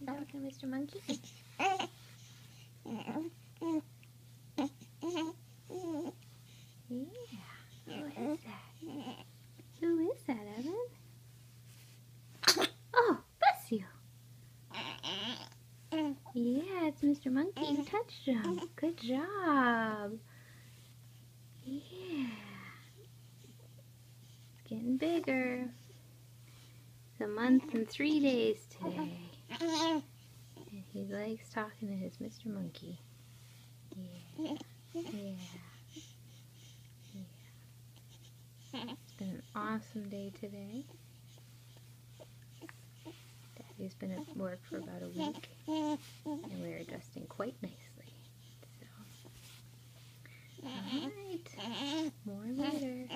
You talking to Mr. Monkey? Yeah. Who is that? Who is that, Evan? Oh, bless you. Yeah, it's Mr. Monkey. You touched him. Good job. Yeah. It's getting bigger. It's a month and 3 days today. And he likes talking to his Mr. Monkey. Yeah. Yeah. It's been an awesome day today. Daddy's been at work for about a week, and we're adjusting quite nicely. So, alright, more later.